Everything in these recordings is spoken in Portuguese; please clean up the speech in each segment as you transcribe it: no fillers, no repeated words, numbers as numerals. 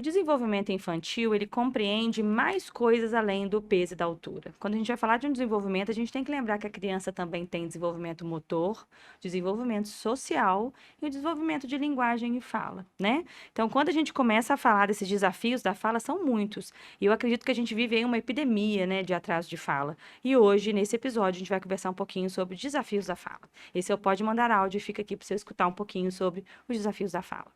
desenvolvimento infantil, ele compreende mais coisas além do peso e da altura. Quando a gente vai falar de um desenvolvimento, a gente tem que lembrar que a criança também tem desenvolvimento motor, desenvolvimento social e o desenvolvimento de linguagem e fala, né? Então, quando a gente começa a falar desses desafios da fala, são muitos. E eu acredito que a gente vive aí uma epidemia, né, de atraso de fala. E hoje, nesse episódio, a gente vai conversar um pouquinho sobre desafios da fala. Esse é o Pode Mandar Áudio e fica aqui para você escutar um pouquinho sobre os desafios da fala.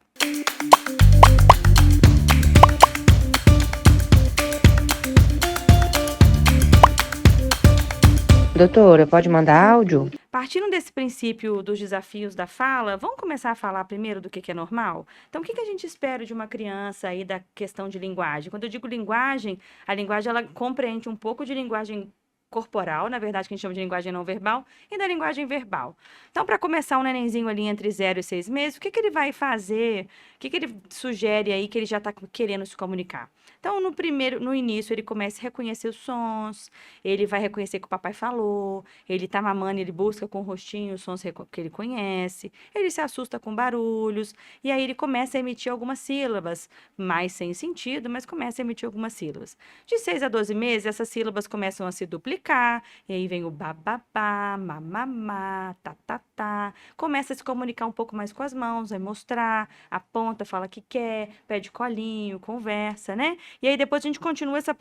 Doutora, pode mandar áudio? Partindo desse princípio dos desafios da fala, vamos começar a falar primeiro do que é normal? Então, o que a gente espera de uma criança aí da questão de linguagem? Quando eu digo linguagem, a linguagem ela compreende um pouco de linguagem corporal, na verdade, que a gente chama de linguagem não verbal, e da linguagem verbal. Então, para começar um nenenzinho ali entre 0 e 6 meses, o que ele vai fazer? O que ele sugere aí que ele já está querendo se comunicar? Então, no início, ele começa a reconhecer os sons, ele vai reconhecer que o papai falou, ele tá mamando, ele busca com o rostinho os sons que ele conhece, ele se assusta com barulhos, e aí ele começa a emitir algumas sílabas, mais sem sentido, mas começa a emitir algumas sílabas. De 6 a 12 meses, essas sílabas começam a se duplicar, e aí vem o bababá, mamamá, tatatá, começa a se comunicar um pouco mais com as mãos, vai mostrar, aponta, fala que quer, pede colinho, conversa, né? E aí depois a gente continua essa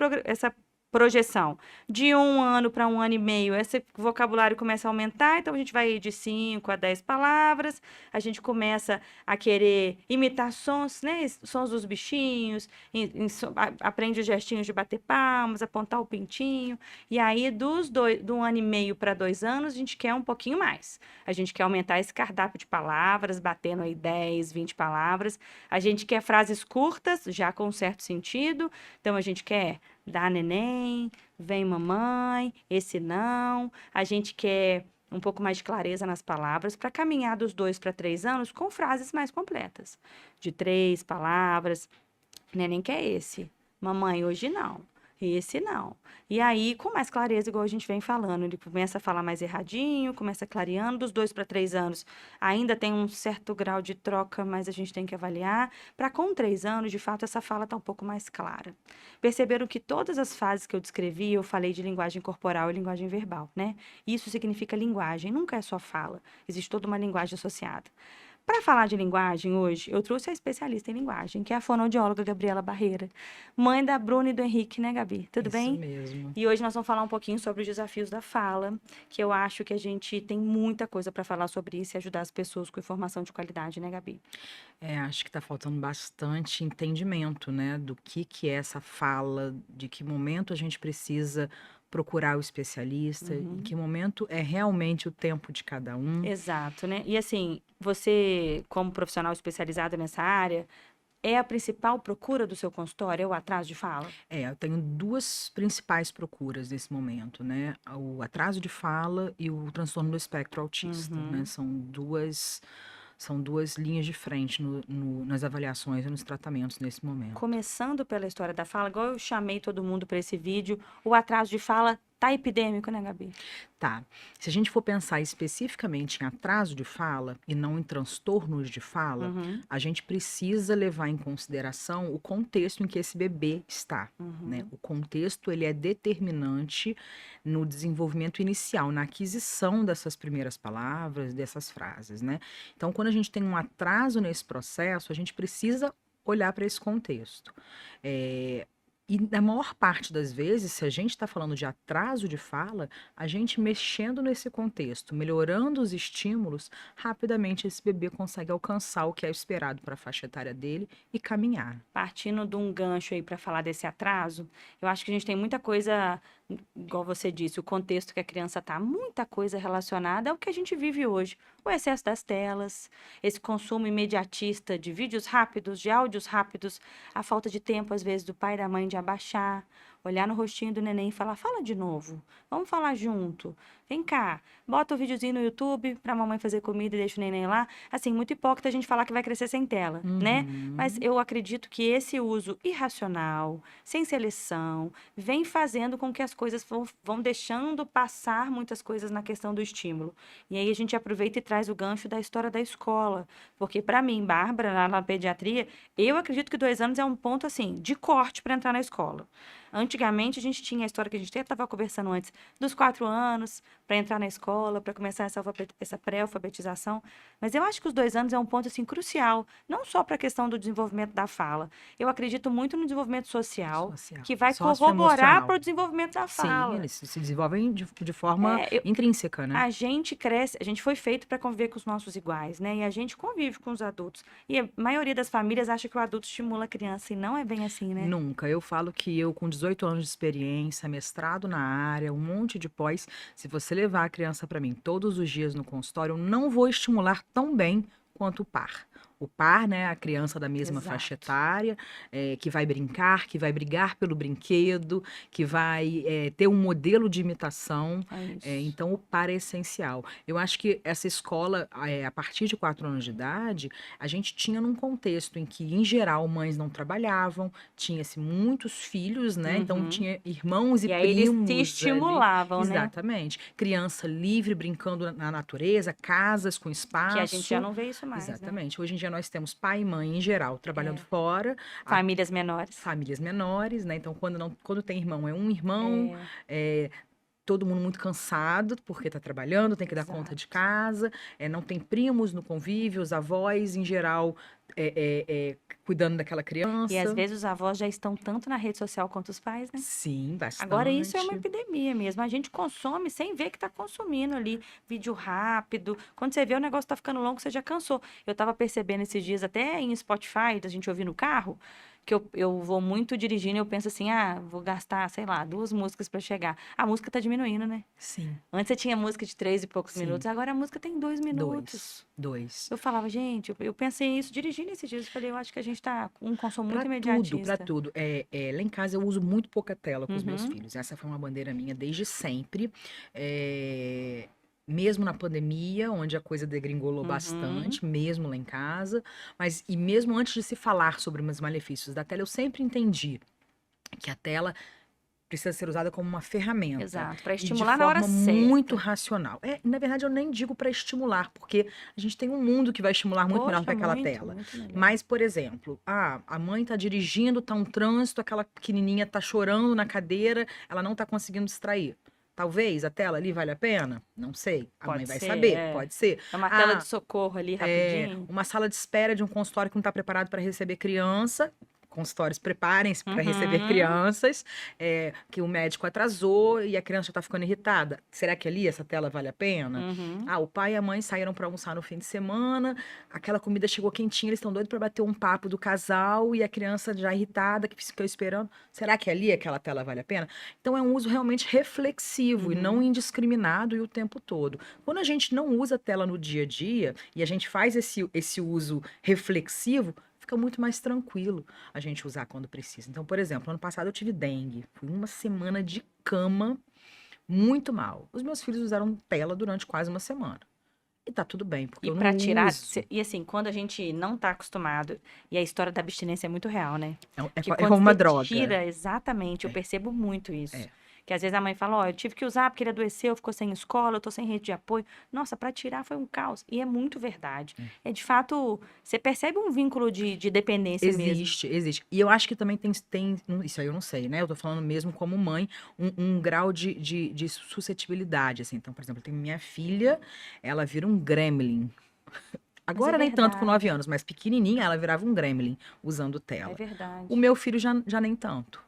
projeção. De 1 ano para 1 ano e meio, esse vocabulário começa a aumentar, então a gente vai de 5 a 10 palavras, a gente começa a querer imitar sons, né? Sons dos bichinhos, aprende os gestinhos de bater palmas, apontar o pintinho, e aí do 1 ano e meio para 2 anos, a gente quer um pouquinho mais. A gente quer aumentar esse cardápio de palavras, batendo aí 10, 20 palavras. A gente quer frases curtas, já com um certo sentido, então a gente quer dá neném, vem mamãe, esse não. A gente quer um pouco mais de clareza nas palavras para caminhar dos 2 para 3 anos com frases mais completas. De 3 palavras. Neném quer esse. Mamãe, hoje não. Esse não. E aí, com mais clareza, igual a gente vem falando, ele começa a falar mais erradinho, começa clareando, dos 2 para 3 anos ainda tem um certo grau de troca, mas a gente tem que avaliar. Para com 3 anos, de fato, essa fala está um pouco mais clara. Perceberam que todas as fases que eu descrevi, eu falei de linguagem corporal e linguagem verbal, né? Isso significa linguagem, nunca é só fala. Existe toda uma linguagem associada. Para falar de linguagem hoje, eu trouxe a especialista em linguagem, que é a fonoaudióloga Gabriela Barreira, mãe da Bruna e do Henrique, né, Gabi? Tudo Isso bem? mesmo. E hoje nós vamos falar um pouquinho sobre os desafios da fala, que eu acho que a gente tem muita coisa para falar sobre isso e ajudar as pessoas com informação de qualidade, né, Gabi? Acho que está faltando bastante entendimento, né, do que é essa fala, de que momento a gente precisa procurar o especialista, em que momento é realmente o tempo de cada um. Exato, né? E assim, você, como profissional especializado nessa área, é a principal procura do seu consultório, é o atraso de fala? Eu tenho duas principais procuras nesse momento, né, o atraso de fala e o transtorno do espectro autista, né, são duas linhas de frente nas avaliações e nos tratamentos nesse momento. Começando pela história da fala, igual eu chamei todo mundo para esse vídeo, o atraso de fala tá epidêmico, né, Gabi? Tá. Se a gente for pensar especificamente em atraso de fala e não em transtornos de fala, a gente precisa levar em consideração o contexto em que esse bebê está, né? O contexto, ele é determinante no desenvolvimento inicial, na aquisição dessas primeiras palavras, dessas frases, né? Então, quando a gente tem um atraso nesse processo, a gente precisa olhar para esse contexto. E na maior parte das vezes, se a gente está falando de atraso de fala, a gente mexendo nesse contexto, melhorando os estímulos, rapidamente esse bebê consegue alcançar o que é esperado para a faixa etária dele e caminhar. Partindo de um gancho aí para falar desse atraso, eu acho que a gente tem muita coisa, igual você disse, o contexto que a criança tá, muita coisa relacionada ao que a gente vive hoje. O excesso das telas, esse consumo imediatista de vídeos rápidos, de áudios rápidos, a falta de tempo, às vezes, do pai e da mãe de abaixar, olhar no rostinho do neném e falar, fala de novo, vamos falar junto. Vem cá, bota o videozinho no YouTube pra mamãe fazer comida e deixa o neném lá. Assim, muito hipócrita a gente falar que vai crescer sem tela, né? Mas Uhum. eu acredito que esse uso irracional, sem seleção, vem fazendo com que as coisas vão deixando passar muitas coisas na questão do estímulo. E aí a gente aproveita e traz o gancho da história da escola. Porque para mim, Bárbara, lá na pediatria, eu acredito que 2 anos é um ponto, assim, de corte para entrar na escola. Antigamente, a gente tinha a história que a gente estava conversando antes, dos 4 anos, para entrar na escola, para começar essa pré-alfabetização. Mas eu acho que os 2 anos é um ponto, assim, crucial, não só para a questão do desenvolvimento da fala. Eu acredito muito no desenvolvimento social, Social. que vai corroborar Socioemocional. para o desenvolvimento da Sim, fala. eles se desenvolvem de forma É, intrínseca, né? a gente cresce, a gente foi feito para conviver com os nossos iguais, né? E a gente convive com os adultos. E a maioria das famílias acha que o adulto estimula a criança, e não é bem assim, né? Nunca. Eu falo que eu, com 18 anos de experiência, mestrado na área, um monte de pós, se você levar a criança para mim todos os dias no consultório, eu não vou estimular tão bem quanto o par. O par, né, a criança da mesma faixa Exato. etária, que vai brincar, que vai brigar pelo brinquedo, que vai ter um modelo de imitação. É isso. Então, o par é essencial. Eu acho que essa escola, a partir de 4 anos de idade, a gente tinha num contexto em que, em geral, mães não trabalhavam, tinha-se muitos filhos, né? Então, Uhum. tinha irmãos e E aí eles se primos ali. estimulavam, né? Exatamente. Criança livre, brincando na natureza, casas com Que a gente já espaço. não vê isso mais, né? Exatamente. Hoje em dia nós temos pai e mãe, em geral, trabalhando fora, a- Famílias menores. famílias menores, né? Então, quando tem irmão, é um irmão, É, é, todo mundo muito cansado, porque está trabalhando, tem que dar conta de exato. casa, não tem primos no convívio, os avós, em geral, cuidando daquela E às criança. vezes os avós já estão tanto na rede social quanto os pais, né? Sim, Agora, isso é uma bastante. epidemia mesmo. A gente consome sem ver que está consumindo ali. Vídeo rápido. Quando você vê o negócio está ficando longo, você já cansou. Eu estava percebendo esses dias, até em Spotify, da gente ouvir no carro, que eu vou muito dirigindo e eu penso assim, vou gastar, sei lá, 2 músicas para chegar. A música está diminuindo, né? Sim, Antes você tinha música de 3 e poucos minutos, sim. agora a música tem 2 minutos. Dois. Dois. Eu falava, gente, eu pensei nisso dirigindo esses dias. Eu falei, eu acho que a gente tá com um consumo muito Para tudo, para imediatista. tudo. Lá em casa eu uso muito pouca tela com os meus Uhum, filhos. Essa foi uma bandeira minha desde sempre. É, mesmo na pandemia, onde a coisa degringolou uhum. bastante, mesmo lá em casa. Mas, e mesmo antes de se falar sobre os malefícios da tela, eu sempre entendi que a tela precisa ser usada como uma ferramenta Exato, para e de estimular na hora forma muito certa. racional. Na verdade, eu nem digo para estimular, porque a gente tem um mundo que vai estimular muito melhor do que Poxa, aquela muito, tela. muito melhor. Mas, por exemplo, a mãe tá dirigindo, tá um trânsito, aquela pequenininha tá chorando na cadeira, ela não tá conseguindo distrair. Talvez a tela ali vale a pena? Não sei. A mãe Pode vai ser, saber, pode ser. é uma tela de Ah, socorro ali rapidinho. uma sala de espera de um consultório que não está preparado para receber criança. Consultórios, preparem-se para receber Uhum, crianças, que o médico atrasou e a criança já está ficando irritada. Será que ali essa tela vale a pena? uhum. Ah, o pai e a mãe saíram para almoçar no fim de semana, aquela comida chegou quentinha, eles estão doidos para bater um papo do casal e a criança já irritada, que ficou esperando. Será que ali aquela tela vale a pena? Então é um uso realmente reflexivo e não Uhum. indiscriminado e o tempo todo. Quando a gente não usa a tela no dia a dia e a gente faz esse uso reflexivo, fica muito mais tranquilo a gente usar quando precisa. Então, por exemplo, ano passado eu tive dengue. Fui uma semana de cama, muito mal. Os meus filhos usaram tela durante quase uma semana. E tá tudo bem, porque E eu para não tirar, uso. e assim, quando a gente não tá acostumado, e a história da abstinência é muito real, né? Que É quando como uma você droga. tira, exatamente, eu É, percebo muito isso. é. Que às vezes a mãe fala, ó, eu tive que usar porque ele adoeceu, ficou sem escola, eu tô sem rede de apoio. Nossa, para tirar foi um caos. E é muito verdade. É de fato, você percebe um vínculo de dependência mesmo. Existe, existe. E eu acho que também isso aí eu não sei, né? Eu tô falando mesmo como mãe, um grau de suscetibilidade, assim. Então, por exemplo, eu tenho minha filha, ela vira um gremlin. Mas é Agora nem tanto com 9 verdade, anos, mas pequenininha ela virava um gremlin usando é tela. O verdade. meu filho já nem tanto.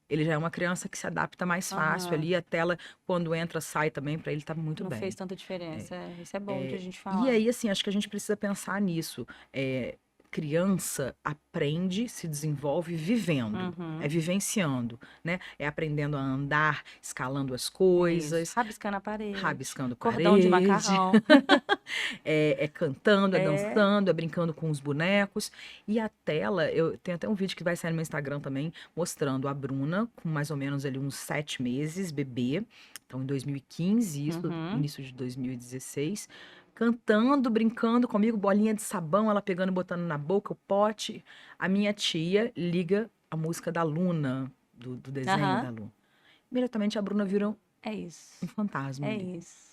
Ele já é uma criança que se adapta mais fácil Aham. ali, a tela, quando entra, sai também, para ele tá muito Não fez bem. tanta É. diferença. Isso é bom de a gente E falar. aí, assim, acho que a gente precisa pensar nisso. É, criança aprende, se desenvolve vivendo, é vivenciando, né? É aprendendo a andar, escalando as Isso. coisas, Rabiscando a parede. rabiscando Cordão de parede, macarrão. é cantando, é É. dançando, é brincando com os bonecos. E a tela, eu tenho até um vídeo que vai sair no meu Instagram também, mostrando a Bruna com mais ou menos ali uns 7 meses, bebê. Então, em 2015, isso, início de 2016, cantando, brincando comigo, bolinha de sabão, ela pegando e botando na boca o pote. A minha tia liga a música da Luna, do desenho da Aham. Luna. Imediatamente a Bruna vira um É isso. fantasma É ali. isso.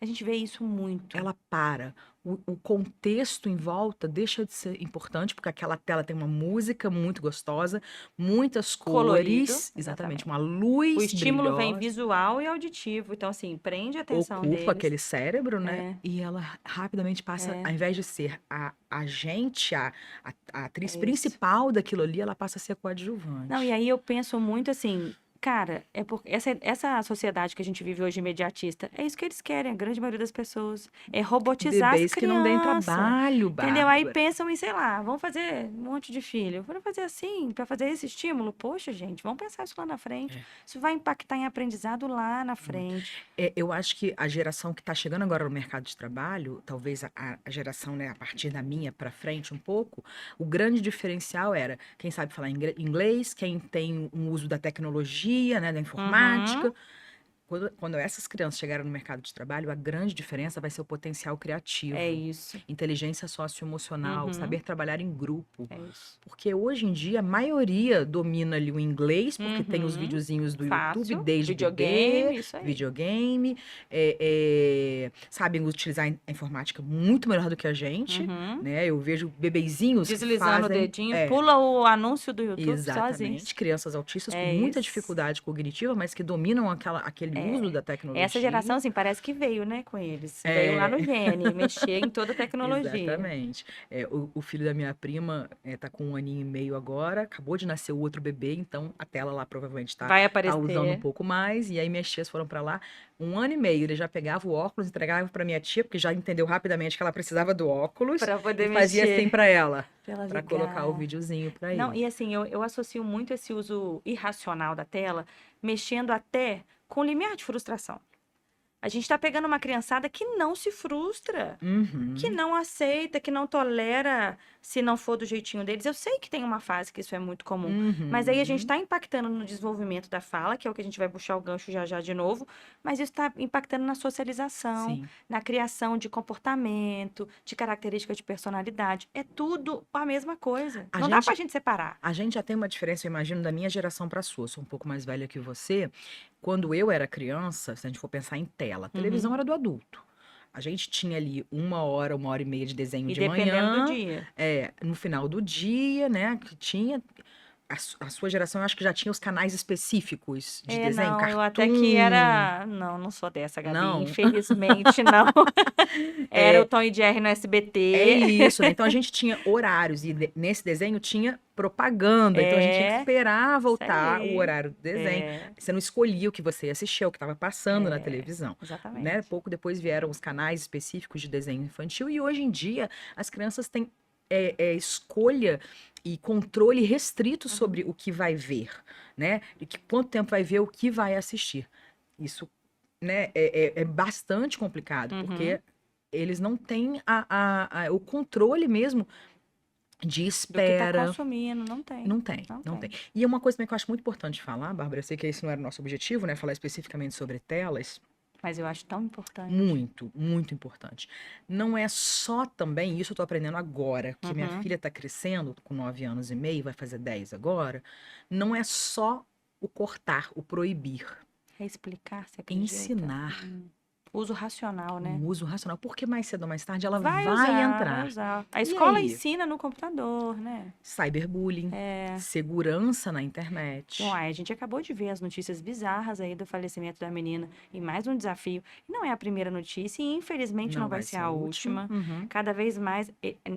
A gente vê isso muito. Ela para. O contexto em volta deixa de ser importante, porque aquela tela tem uma música muito gostosa, muitas Colorido, cores, exatamente, exatamente. uma O luz estímulo vem brilhosa, visual e auditivo. Então, assim, prende a atenção ocupa aquele deles. cérebro, né? É, E ela rapidamente passa, ao é, invés de ser a gente, a atriz é isso. principal daquilo ali, ela passa a ser Não, e coadjuvante. aí eu penso muito assim, cara, é porque essa sociedade que a gente vive hoje imediatista, é isso que eles querem, a grande maioria das pessoas, é robotizar as Bebês que não deem crianças, trabalho, entendeu? Aí Bárbara. pensam em, sei lá, vamos fazer um monte de filho, vamos fazer assim, para fazer esse estímulo. Poxa, gente, vamos pensar isso lá na frente. É. Isso vai impactar em aprendizado lá na frente. Eu acho que a geração que está chegando agora no mercado de trabalho, talvez a geração, né, a partir da minha para frente um pouco, o grande diferencial era quem sabe falar inglês, quem tem um uso da tecnologia, né, da Uhum, informática. Quando essas crianças chegarem no mercado de trabalho, a grande diferença vai ser o potencial é criativo, isso. inteligência socioemocional, Uhum, saber trabalhar em grupo. é isso. Porque hoje em dia a maioria domina ali o inglês, porque tem os Uhum, videozinhos do YouTube fácil. desde Videogame, bebê, isso aí. videogame, sabem utilizar a informática muito melhor do que a gente, Uhum. né? Eu vejo bebezinhos que Deslizando o fazem. dedinho, pula o anúncio do YouTube sozinhos. Exatamente, crianças autistas com É muita isso. dificuldade cognitiva, mas que dominam aquele uso da tecnologia. Essa geração, assim, parece que veio, né, com eles. Veio lá no gene, mexer em toda a tecnologia. Exatamente. O filho da minha prima tá com 1 aninho e meio agora, acabou de nascer o outro bebê, então a tela lá provavelmente tá Vai usando um aparecer pouco mais. E aí minhas tias foram para lá, 1 ano e meio, ele já pegava o óculos, entregava para minha tia, porque já entendeu rapidamente que ela precisava do óculos, para poder e fazia assim mexer, para ela, pra ela para colocar o ligar. videozinho para Não, ele. e assim, eu associo muito esse uso irracional da tela, mexendo até com o limiar de frustração. A gente está pegando uma criançada que não se frustra, que Uhum, não aceita, que não tolera se não for do jeitinho deles. Eu sei que tem uma fase que isso é muito comum, mas aí a gente uhum. está impactando no desenvolvimento da fala, que é o que a gente vai puxar o gancho já já de novo, mas isso está impactando na socialização, Sim. na criação de comportamento, de características de personalidade. É tudo a mesma coisa. A Não dá pra gente, gente separar. a gente já tem uma diferença, eu imagino, da minha geração para a sua. Eu sou um pouco mais velha que você. Quando eu era criança, se a gente for pensar em tela, a televisão Uhum. era do adulto. A gente tinha ali 1 hora, 1 hora e meia de desenho E de dependendo do manhã, dia. no final do dia, né? Que tinha. A sua geração, eu acho que já tinha os canais específicos de É, desenho, não, eu até que cartoon. era. Não, não sou dessa, Gabi. Não. Infelizmente, não. Era o É, Tom e Jerry no é SBT. isso, né? Então a gente tinha horários e nesse desenho tinha propaganda. Então a gente tinha que É, esperar isso voltar o aí. horário do desenho. É, Você não escolhia o que você ia assistir, é o que estava passando na televisão, né? exatamente. Pouco depois vieram os canais específicos de desenho infantil e hoje em dia as crianças têm escolha e controle restrito Uhum, sobre o que vai ver, né? E quanto tempo vai ver, o que vai assistir. Isso, né, é bastante complicado, uhum. porque eles não têm o controle mesmo de Do que tá espera. consumindo, não tem. Não tem, Não não tem. tem. E uma coisa também que eu acho muito importante falar, Bárbara, eu sei que esse não era o nosso objetivo, né? Falar especificamente sobre telas. Mas eu acho tão importante. Muito, muito importante. Não é só também, isso eu tô aprendendo agora, que minha Uhum. filha tá crescendo com 9 anos e meio, vai fazer 10 agora. Não é só o cortar, o proibir. É explicar, você acredita? Ensinar Uso racional, né? um uso racional. Porque mais cedo ou mais tarde ela Vai vai usar, vai entrar. usar. A E escola aí? ensina no computador, né? Cyberbullying, É. segurança na Bom, internet. aí a gente acabou de ver as notícias bizarras aí do falecimento da menina e mais um desafio. E não é a primeira notícia e infelizmente não Não vai vai ser ser a a última. última. Uhum. Cada vez mais,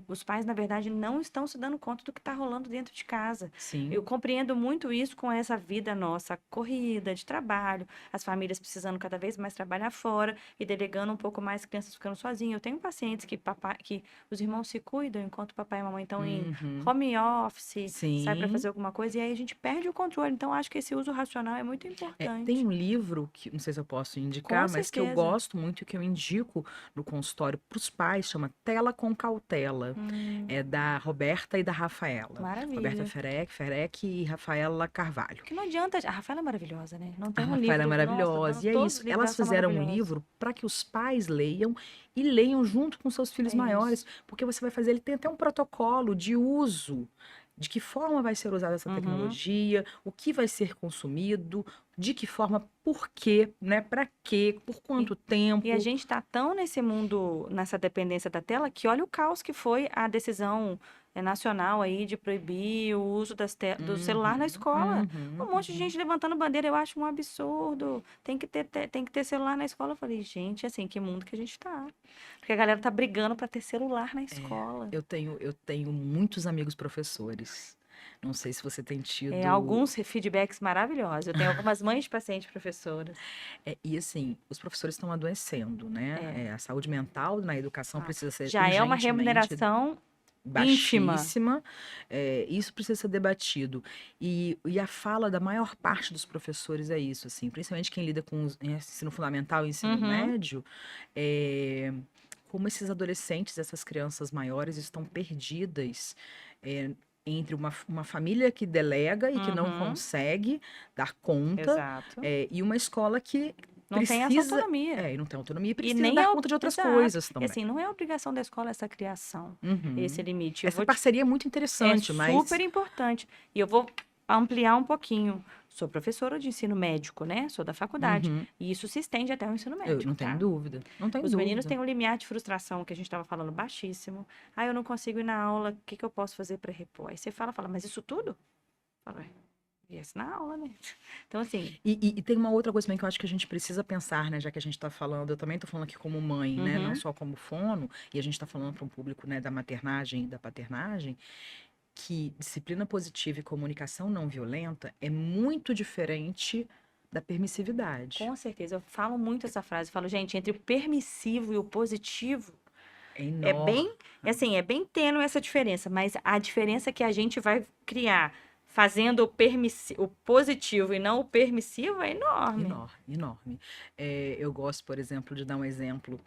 os pais, na verdade, não estão se dando conta do que está rolando dentro de casa. Sim. Eu compreendo muito isso com essa vida nossa corrida, de trabalho, as famílias precisando cada vez mais trabalhar fora. e delegando um pouco mais, crianças ficando sozinhas. Eu tenho pacientes que os irmãos se cuidam enquanto o papai e a mamãe estão em home office, sai para Sim. fazer alguma coisa, e aí a gente perde o controle. Então, acho que esse uso racional é muito Tem importante. um livro que não sei se eu posso Com indicar, mas que eu certeza. gosto muito e que eu indico no consultório para os pais, chama Tela com Cautela. É da Roberta e da Rafaela. Roberta Maravilha. Ferec e Rafaela Carvalho. Porque não adianta. A Rafaela é maravilhosa, né? Não A tem um Rafaela é livro. Nossa, maravilhosa. E é todos os isso. livros Elas dela são fizeram um maravilhosos. livro para que os pais leiam e leiam junto com seus filhos É maiores, isso. porque você vai fazer, ele tem até um protocolo de uso, de que forma vai ser usada essa Uhum. tecnologia, o que vai ser consumido, de que forma, por quê, né? Para quê, por quanto tempo. E a gente está tão nesse mundo, nessa dependência da tela, que olha o caos que foi a decisão nacional aí de proibir o uso do celular na escola. Um monte de gente levantando bandeira, eu acho um absurdo. Tem que ter celular na escola. Eu falei, gente, assim, que mundo que a gente tá. Porque a galera tá brigando para ter celular na escola. Eu tenho muitos amigos professores. Não sei se você tem tido. Alguns feedbacks maravilhosos. Eu tenho algumas mães de pacientes professoras. E assim, os professores estão adoecendo, né? A saúde mental na educação precisa ser Já é uma urgentemente remuneração ínfima. baixíssima. Isso precisa ser debatido. E a fala da maior parte dos professores é isso, assim, principalmente quem lida com ensino fundamental e ensino médio, como esses adolescentes, essas crianças maiores estão perdidas entre uma família que delega e que não consegue dar conta, Exato. e uma escola que não tem essa autonomia. E não tem autonomia e E precisa nem dar conta de outras coisas E também. assim, não é obrigação da escola essa criação, esse limite. Essa parceria é muito interessante, mas... super importante. E eu vou ampliar um pouquinho. Sou professora de ensino médico, né? Sou da faculdade. E isso se estende até o ensino médico, Eu não tenho dúvida. Não tenho Os dúvida. meninos têm um limiar de frustração, que a gente estava falando, baixíssimo. Eu não consigo ir na aula, o que eu posso fazer para repor? Aí você fala, mas isso tudo? Fala, isso na aula, né? Então, assim... E tem uma outra coisa também que eu acho que a gente precisa pensar, né? Já que a gente está falando, eu também estou falando aqui como mãe, né? Não só como fono, e a gente está falando para um público, né, da maternagem e da paternagem, que disciplina positiva e comunicação não violenta é muito diferente da permissividade. Com certeza, eu falo muito essa frase, eu falo, gente, entre o permissivo e o positivo, é bem tênue essa diferença, mas a diferença que a gente vai criar fazendo o positivo e não o permissivo é enorme. Enorme. Eu gosto, por exemplo, de dar um exemplo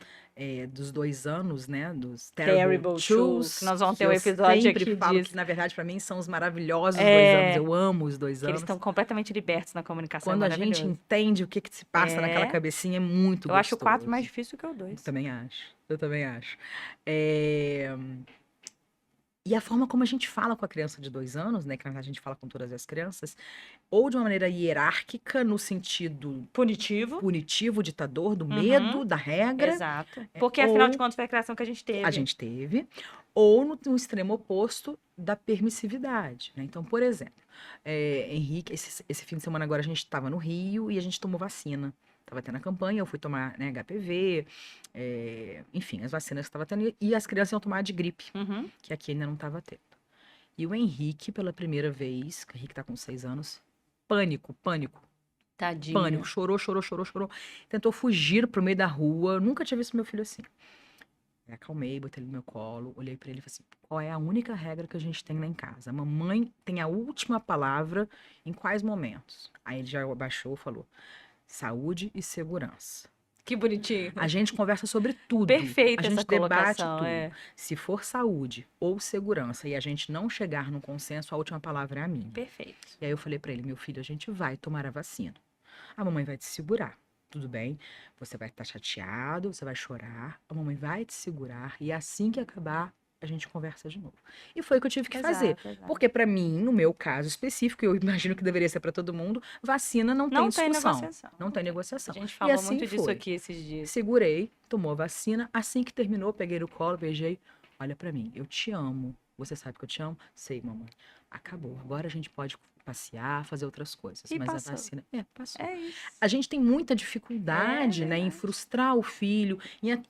dos 2 anos, né? Dos Terrible Twos. Que nós vamos ter um episódio aqui falo disso. que, na verdade, para mim, são os maravilhosos 2 anos. Eu amo os 2 Que anos. eles estão completamente libertos na comunicação. Quando a gente entende o que se passa naquela cabecinha, é muito gostoso. Eu acho o 4 mais difícil que o 2. Eu também acho. E a forma como a gente fala com a criança de 2 anos, né? Que na verdade a gente fala com todas as crianças, ou de uma maneira hierárquica, no sentido punitivo, ditador, do medo, da regra. Exato. Porque, afinal de contas, foi a criação que a gente teve. Ou no extremo oposto da permissividade, né? Então, por exemplo, Henrique, esse fim de semana agora a gente estava no Rio e a gente tomou vacina. Estava tendo a campanha, eu fui tomar, né, HPV, enfim, as vacinas que estava tendo, e as crianças iam tomar de gripe, que aqui ainda não estava tendo. E o Henrique, pela primeira vez, o Henrique tá com 6 anos, pânico. Tadinho. Pânico, chorou. Tentou fugir pro meio da rua, nunca tinha visto meu filho assim. Acalmei, botei ele no meu colo, olhei pra ele e falei assim, qual é a única regra que a gente tem lá em casa? A mamãe tem a última palavra em quais momentos? Aí ele já abaixou e falou, saúde e segurança. Que bonitinho. A gente conversa sobre tudo. Perfeita essa colocação. A gente debate tudo. É. Se for saúde ou segurança e a gente não chegar num consenso, a última palavra é a minha. Perfeito. E aí eu falei pra ele, meu filho, a gente vai tomar a vacina. A mamãe vai te segurar. Tudo bem, você vai estar chateado, você vai chorar, a mamãe vai te segurar e assim que acabar, a gente conversa de novo. E foi o que eu tive que fazer. Porque pra mim, no meu caso específico, eu imagino que deveria ser pra todo mundo, vacina não tem discussão. Não tem negociação. A gente falou assim muito disso aqui esses dias. Segurei, tomou a vacina, assim que terminou, peguei no colo, beijei. Olha pra mim, eu te amo. Você sabe que eu te amo? Sei, mamãe. Acabou. Agora a gente pode passear, fazer outras coisas. E mas passou. A vacina... passou. É isso. A gente tem muita dificuldade, né, em frustrar o filho.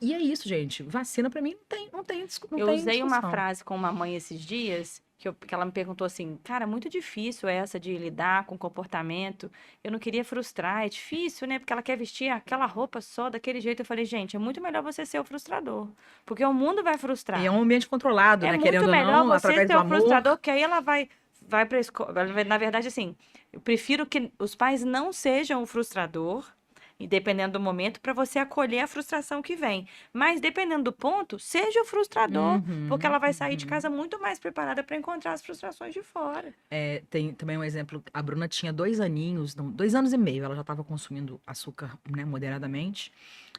E é isso, gente. Vacina, pra mim, não tem discussão. Eu usei uma frase com uma mãe esses dias, que ela me perguntou assim, cara, muito difícil essa de lidar com comportamento. Eu não queria frustrar, é difícil, né? Porque ela quer vestir aquela roupa só daquele jeito. Eu falei, gente, é muito melhor você ser o frustrador, porque o mundo vai E é frustrar. um ambiente controlado, É né? muito Querendo ou melhor não, você através ser do o frustrador, amor. porque aí ela vai para escola. Na verdade, assim, eu prefiro que os pais não sejam o frustrador, e dependendo do momento, para você acolher a frustração que vem. Mas dependendo do ponto, seja o frustrador, porque Uhum, ela vai sair de uhum. casa muito mais preparada para encontrar as frustrações de fora. É, tem também um exemplo, a Bruna tinha 2 aninhos, não, 2 anos e meio, ela já estava consumindo açúcar, né, moderadamente,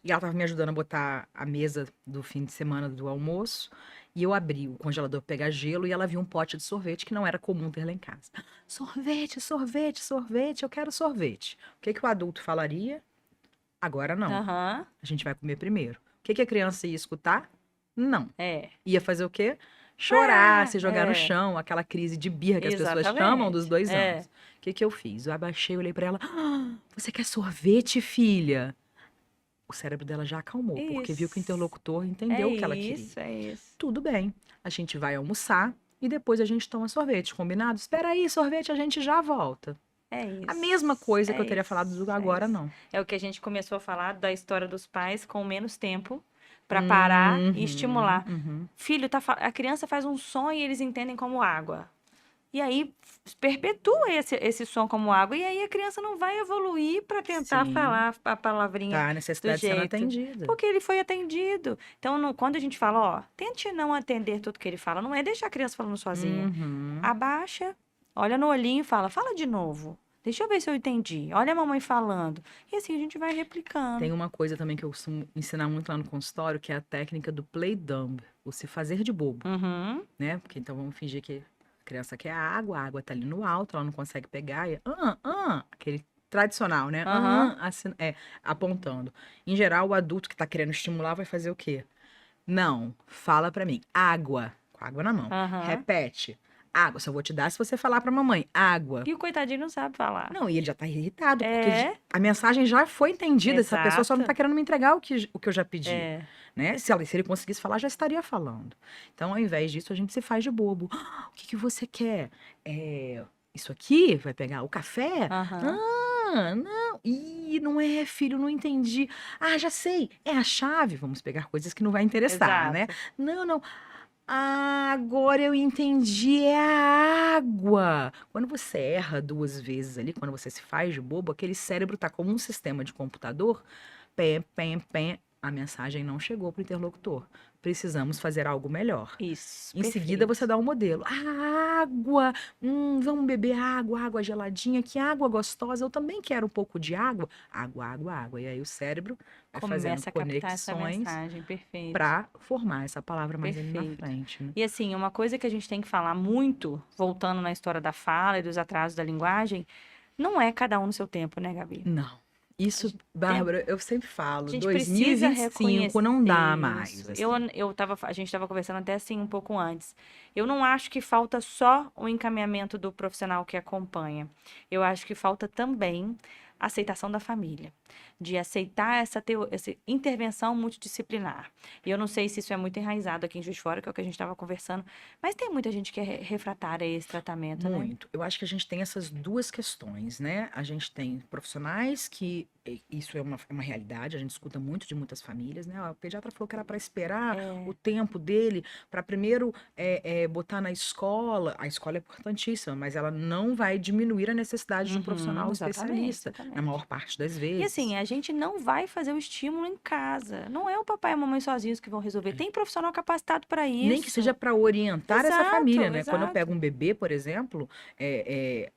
e ela estava me ajudando a botar a mesa do fim de semana do almoço, e eu abri o congelador para pegar gelo, e ela viu um pote de sorvete que não era comum ter lá em casa. Sorvete, sorvete, sorvete, eu quero sorvete. O que que o adulto falaria? Agora não, Aham, a gente vai comer primeiro. O que que a criança ia escutar? Não. é. Ia fazer o quê? Chorar, Ah, se jogar no é, chão, aquela crise de birra que as pessoas chamam dos exatamente. 2 anos. É, O que que eu fiz? Eu abaixei, olhei pra ela. "Ah, você quer sorvete, filha?" O cérebro dela já acalmou, porque viu que o isso. interlocutor É entendeu o que ela queria. isso, é isso. Tudo bem, a gente vai almoçar e depois a gente toma sorvete, combinado? Espera aí, sorvete, a gente já volta. É A isso, mesma coisa que é eu teria falado do isso, é agora, isso. não. É o que a gente começou a falar da história dos pais com menos tempo para parar e Uhum, estimular. uhum. Filho, a criança faz um som e eles entendem como água. E aí perpetua esse som como água. E aí a criança não vai evoluir para tentar Sim, falar a palavrinha tá, a do necessidade sendo jeito. atendida. Porque ele foi atendido. Então, quando a gente fala, ó, tente não atender tudo que ele fala, não é deixar a criança falando sozinha. Uhum. Abaixa, olha no olhinho e fala de novo. Deixa eu ver se eu entendi. Olha a mamãe falando. E assim a gente vai replicando. Tem uma coisa também que eu costumo ensinar muito lá no consultório, que é a técnica do play dumb, o se fazer de bobo, Uhum. né? Porque então vamos fingir que a criança quer a água tá ali no alto, ela não consegue pegar, e aquele tradicional, né? Aham. Assim, apontando. Em geral, o adulto que tá querendo estimular vai fazer o quê? Não, fala pra mim, água, com a água na mão. Aham. Repete, água, só vou te dar se você falar pra mamãe, água. E o coitadinho não sabe falar. Não, e ele já tá irritado, porque É, a mensagem já foi entendida, essa pessoa só não tá exato. querendo me entregar o que eu já pedi, É. né? Se ele conseguisse falar, já estaria falando. Então, ao invés disso, a gente se faz de bobo. "Ah, o que que você quer? Isso aqui? Vai pegar o café? Aham. Ah, não. Ih, não é, filho, não entendi. Ah, já sei, é a chave. Vamos pegar coisas que não vai interessar, né? Exato. Não, não. Ah, agora eu entendi, é a água. Quando você erra 2 vezes ali, quando você se faz de bobo, aquele cérebro tá como um sistema de computador. Pé, pé, pé. A mensagem não chegou para o interlocutor. Precisamos fazer algo melhor. Isso, Em seguida, você perfeito. dá um modelo. Ah, água! Vamos beber água, água geladinha, que água gostosa. Eu também quero um pouco de água. Água, água, água. E aí o cérebro vai fazendo Começa a captar essa conexões mensagem, perfeito. para formar essa palavra mais ali na Perfeito. frente, né? E assim, uma coisa que a gente tem que falar muito, voltando na história da fala e dos atrasos da linguagem, não é cada um no seu tempo, né, Gabi? Não. A Isso, gente tem- Bárbara, eu sempre a falo, gente precisa 2025 não reconhecer dá mais, isso. assim. A gente estava conversando até assim um pouco antes. Eu não acho que falta só o encaminhamento do profissional que acompanha. Eu acho que falta também a aceitação da família, de aceitar essa intervenção multidisciplinar. E eu não sei se isso é muito enraizado aqui em Juiz de Fora, que é o que a gente estava conversando, mas tem muita gente que é refratária a esse tratamento, né? Muito. Eu acho que a gente tem essas duas questões, né? A gente tem profissionais que isso é uma realidade, a gente escuta muito de muitas famílias, né? Ó, o pediatra falou que era para esperar o É, tempo dele para primeiro botar na escola. A escola é importantíssima, mas ela não vai diminuir a necessidade de um profissional exatamente, especialista, na exatamente. maior parte das E vezes. assim, a gente não vai fazer o estímulo em casa. Não é o papai e a mamãe sozinhos que vão resolver. Tem profissional capacitado para Nem que seja isso. para orientar essa família, Exato, né? Quando eu pego exato. um bebê, por exemplo,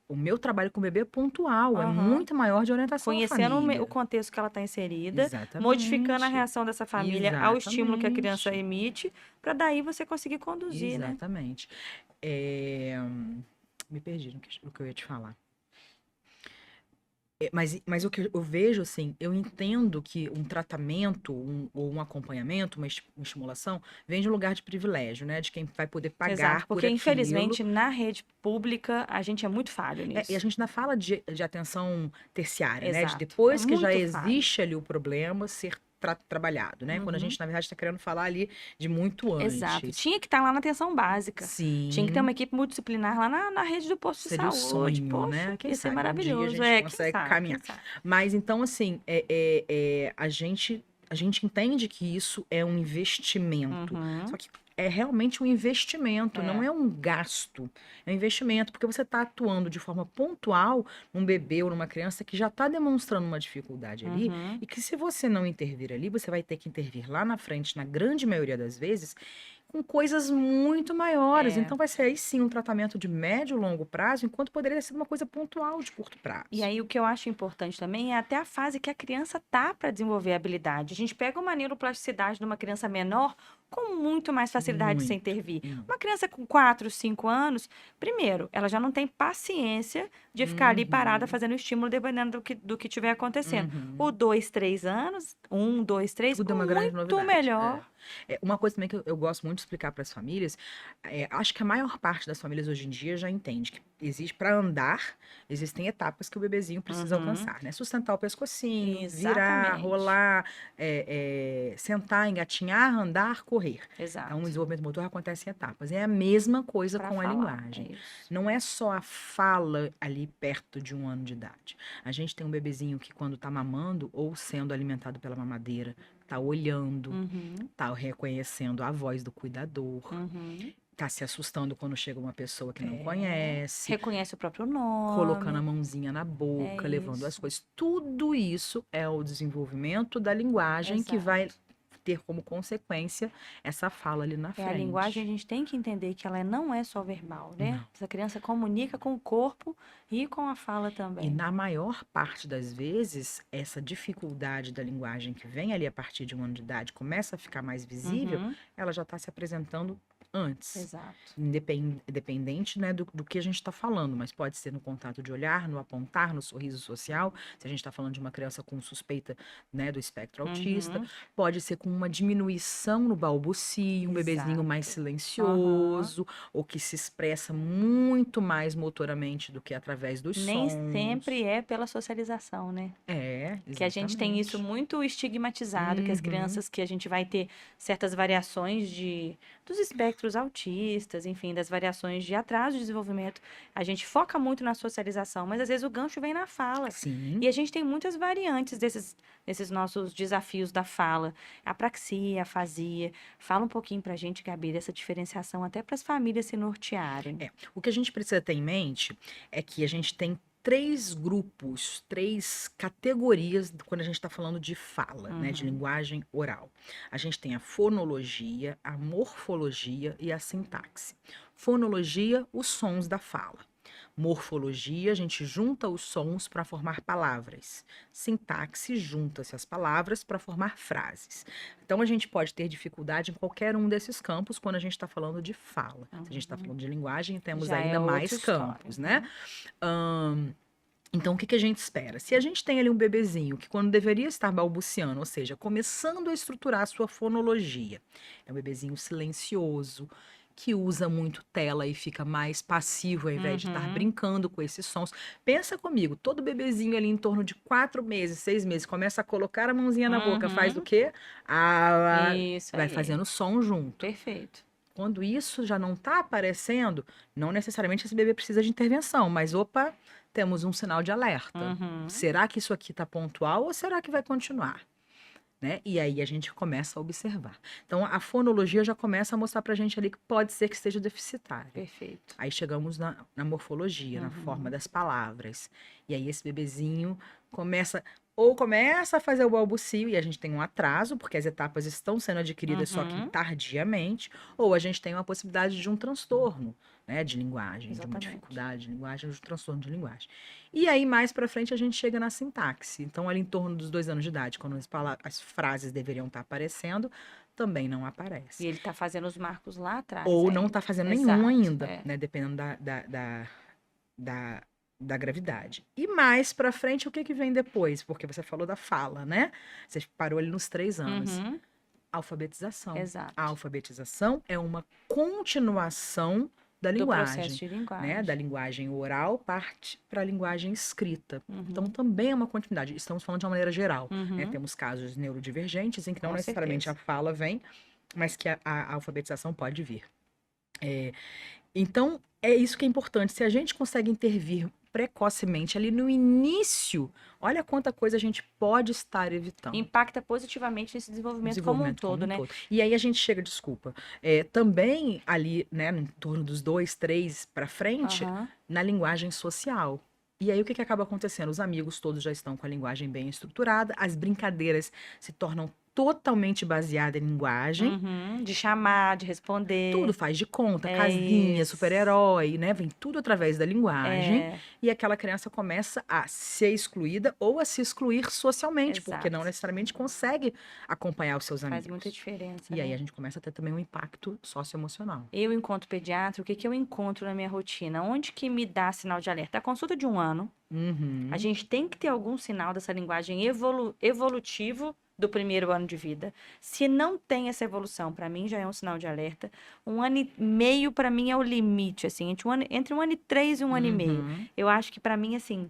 o meu trabalho com o bebê é pontual, é Aham. muito maior de orientação à Conhecendo o família. contexto que ela está inserida, modificando a Exatamente. reação dessa família ao estímulo que a criança Exatamente. emite, para daí você conseguir conduzir, né? Exatamente. É, Me perdi no que eu ia te falar. Mas o que eu vejo, assim, eu entendo que um tratamento ou um acompanhamento, uma estimulação, vem de um lugar de privilégio, né? De quem vai poder Exato, pagar por porque aquilo. infelizmente na rede pública a gente é muito falho E a nisso. gente ainda fala de atenção terciária, né? De Exato. É depois que já muito falho. existe ali o problema, ser trabalhado, né? Quando a gente, na verdade, está querendo falar ali de muito Exato. antes. Tinha que estar lá na atenção básica. Tinha que ter Sim, uma equipe multidisciplinar lá na rede do posto de seria o saúde. sonho, Poxa, né? Quem ia ser sabe um dia a maravilhoso. gente Quem consegue sabe, caminhar. quem sabe. Mas então, assim, a gente entende que isso é um investimento. Uhum. Só que é realmente um investimento, não É. é um gasto. É um investimento, porque você está atuando de forma pontual num bebê ou numa criança que já está demonstrando uma dificuldade ali, Uhum. e que se você não intervir ali, você vai ter que intervir lá na frente, na grande maioria das vezes, com coisas muito maiores. É. Então vai ser aí sim um tratamento de médio e longo prazo, enquanto poderia ser uma coisa pontual de curto E prazo. aí, o que eu acho importante também é até a fase que a criança tá para desenvolver a habilidade. A gente pega uma neuroplasticidade de uma criança menor com muito mais facilidade de se Muito. intervir. Uma criança com 4, 5 anos, primeiro, ela já não tem paciência de ficar ali parada Uhum, fazendo estímulo dependendo do que tiver acontecendo. O uhum. 2, 3 anos, 1, 2, 3, Tudo é uma grande muito novidade. melhor. Uma coisa também que eu gosto muito de explicar para as famílias, acho que a maior parte das famílias hoje em dia já entende que existe para andar, existem etapas que o bebezinho precisa Uhum. alcançar, né? Sustentar o pescocinho, virar, Exatamente. rolar, sentar, engatinhar, andar, correr. Então, o Exato. desenvolvimento motor acontece em etapas. É a mesma coisa Para com a falar, é linguagem. isso. Não é só a fala ali perto de 1 ano de idade. A gente tem um bebezinho que, quando está mamando ou sendo alimentado pela mamadeira, está olhando, Uhum. tá reconhecendo a voz do cuidador, Uhum. tá se assustando quando chega uma pessoa que não É. conhece, Reconhece o próprio colocando a nome. mãozinha na É boca, levando as isso. coisas. Tudo isso é o desenvolvimento da linguagem que vai Exato. ter como consequência essa fala ali na É, a linguagem a frente. gente tem que entender que ela não é só verbal, né? Não. Essa criança comunica com o corpo e com a fala E também. na maior parte das vezes, essa dificuldade da linguagem que vem ali a partir de 1 ano de idade começa a ficar mais visível, Uhum. ela já está se apresentando antes. Exato. Independente, né, do que a gente está falando, mas pode ser no contato de olhar, no apontar, no sorriso social. Se a gente está falando de uma criança com suspeita, né, do espectro autista, Uhum. pode ser com uma diminuição no balbucio, um bebezinho mais Exato. Aham. silencioso, ou que se expressa muito mais motoramente do que através dos Nem sons. sempre é pela socialização, né? Que a gente tem isso Exatamente. muito estigmatizado, que as Uhum. crianças que a gente vai ter certas variações dos espectros autistas, enfim, das variações de atraso de desenvolvimento, a gente foca muito na socialização, mas às vezes o gancho vem na fala. Sim. E a gente tem muitas variantes desses nossos desafios da fala. Apraxia, afasia. Fala um pouquinho pra gente, Gabi, dessa diferenciação até para as famílias se nortearem. O que a gente precisa ter em mente é que a gente tem 3 grupos, 3 categorias quando a gente está falando de fala, né, de Uhum. linguagem oral. A gente tem a fonologia, a morfologia e a sintaxe. Fonologia, os sons da fala. Morfologia, a gente junta os sons para formar palavras. Sintaxe, junta-se as palavras para formar frases. Então, a gente pode ter dificuldade em qualquer um desses campos quando a gente está falando de fala. Se a gente está Uhum. falando de linguagem, temos Já é ainda outra mais história. campos, né? Então, o que que a gente espera? Se a gente tem ali um bebezinho que, quando deveria estar balbuciando, ou seja, começando a estruturar a sua fonologia, é um bebezinho silencioso, que usa muito tela e fica mais passivo ao invés de estar Uhum. brincando com esses sons. Pensa comigo, todo bebezinho ali em torno de 4 meses, 6 meses, começa a colocar a mãozinha na boca, faz o Uhum. quê? Ah, Isso vai aí. fazendo som junto. Perfeito. Quando isso já não está aparecendo, não necessariamente esse bebê precisa de intervenção, mas opa, temos um sinal de alerta. Uhum. Será que isso aqui está pontual ou será que vai continuar? Né? E aí a gente começa a observar. Então a fonologia já começa a mostrar para a gente ali que pode ser que esteja deficitária. Perfeito. Aí chegamos na morfologia, na forma Uhum. das palavras. E aí esse bebezinho começa a fazer o balbucio e a gente tem um atraso, porque as etapas estão sendo adquiridas só que Uhum. tardiamente, ou a gente tem uma possibilidade de um transtorno, né, de linguagem, de uma Exatamente. dificuldade de linguagem, de um transtorno de linguagem. E aí mais para frente a gente chega na sintaxe. Então ali em torno dos 2 anos de idade, quando as frases deveriam estar aparecendo, também não aparece. E ele tá fazendo os marcos lá atrás Ou não ainda. está fazendo nenhum Exato. ainda, É. né? Dependendo da, da gravidade. E mais pra frente, o que que vem depois? Porque você falou da fala, né? Você parou ali nos 3 anos. Uhum. Alfabetização. A Exato. alfabetização é uma continuação da Do processo linguagem, de né? linguagem. Da linguagem oral parte para a linguagem escrita. Então, Uhum, também é uma continuidade. Estamos falando de uma maneira geral, né? uhum, Temos casos neurodivergentes em que não com necessariamente a certeza. fala vem, mas que a alfabetização pode vir. Então, é isso que é importante. Se a gente consegue intervir precocemente ali no início, olha quanta coisa a gente pode estar evitando. Impacta positivamente nesse desenvolvimento como um Desenvolvimento como todo, um né? todo. E aí a gente chega, desculpa, também ali, né, em torno dos 2, 3 para frente, Aham. na linguagem social. E aí o que acaba acontecendo? Os amigos todos já estão com a linguagem bem estruturada, as brincadeiras se tornam totalmente baseadas em linguagem. Uhum, de chamar, de Tudo responder. faz de conta, É casinha, isso. super-herói, né? Vem tudo através da linguagem. É, E aquela criança começa a ser excluída ou a se excluir socialmente, porque não exato. necessariamente consegue acompanhar os seus Faz muita amigos. diferença, E aí né? a gente começa a ter também um impacto socioemocional. Eu, enquanto pediatra, o que que eu encontro na minha rotina? Onde que me dá sinal de alerta? A consulta de 1 ano, a Uhum. gente tem que ter algum sinal dessa linguagem evolutivo do primeiro ano de vida. Se não tem essa evolução, para mim já é um sinal de alerta. 1 ano e meio, para mim, é o limite, assim, entre 1 ano e 3 e 1 ano e meio. Uhum. Eu acho que, para mim, assim,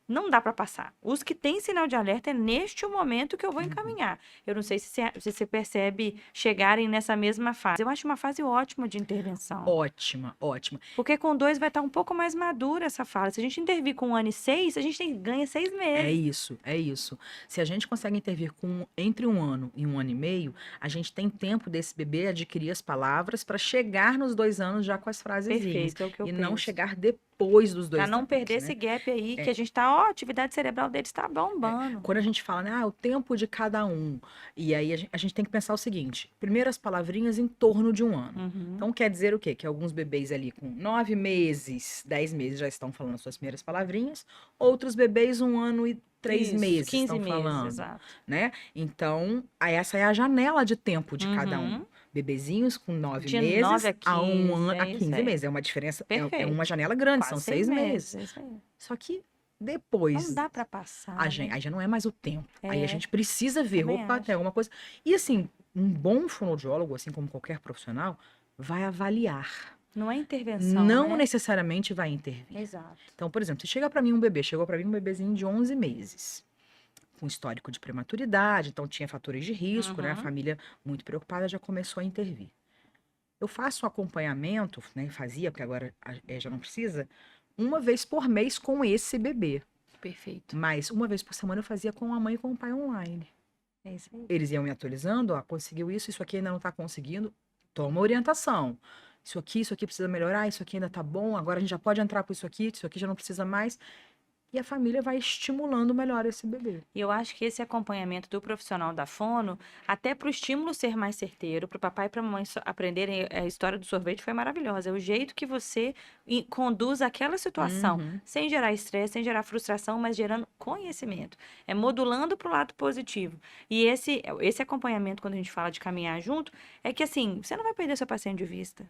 não dá para passar. Os que têm sinal de alerta é neste momento que eu vou Uhum. encaminhar. Eu não sei se você percebe chegarem nessa mesma fase. Eu acho uma fase ótima de intervenção. Ótima, ótima. Porque com 2 vai estar um pouco mais madura essa fala. Se a gente intervir com 1 ano e 6, a gente ganha 6 É meses. isso, é isso. Se a gente consegue intervir entre 1 ano e 1 ano e meio, a gente tem tempo desse bebê adquirir as palavras para chegar nos 2 anos já com as frasezinhas. Perfeito, é o que eu E não penso. chegar depois dos Para dois não anos, perder né? esse gap aí, que É, a gente tá, ó, a atividade cerebral deles está bombando. quando a gente fala, né, o tempo de cada um, e aí a gente tem que pensar o seguinte: primeiras palavrinhas em torno de 1 ano. Uhum. Então quer dizer o quê? Que alguns bebês ali com 9 meses, 10 meses já estão falando as suas primeiras palavrinhas, outros bebês 1 ano e 3 Isso, meses 15 estão meses, falando, exato. né? Então, essa é a janela de tempo de cada um. Uhum. Bebezinhos com nove De 9 meses a a 15, a é isso 15 aí. meses. É uma diferença, é uma Perfeito. janela grande, são Quase 6 6 meses, meses. é isso aí. Só que Não depois dá para passar, né? aí já não é mais o tempo. Aí a É, gente precisa ver, também opa, tem acho. alguma coisa. E assim, um bom fonoaudiólogo, assim como qualquer profissional, vai avaliar. Não é intervenção, Não né? necessariamente vai intervir. Exato. Então, por exemplo, se chegou para mim um bebezinho de 11 meses, com histórico de prematuridade, então tinha fatores de risco, né? A Uhum. família muito preocupada já começou a intervir. Eu faço um acompanhamento, né? Fazia, porque agora já não precisa, uma vez por mês com esse bebê. Perfeito. Mas uma vez por semana eu fazia com a mãe e com o pai online. É isso aí. Eles iam me atualizando, ó, conseguiu isso aqui ainda não está conseguindo, toma orientação. Isso aqui precisa melhorar, isso aqui ainda tá bom, agora a gente já pode entrar com isso aqui já não precisa mais. E a família vai estimulando melhor esse bebê. E eu acho que esse acompanhamento do profissional da fono, até para o estímulo ser mais certeiro, para o papai e para a mamãe aprenderem a história do sorvete, foi maravilhosa. É o jeito que você conduz aquela situação, Uhum. sem gerar estresse, sem gerar frustração, mas gerando conhecimento. É modulando para o lado positivo. E esse acompanhamento, quando a gente fala de caminhar junto, é que assim, você não vai perder seu paciente de vista.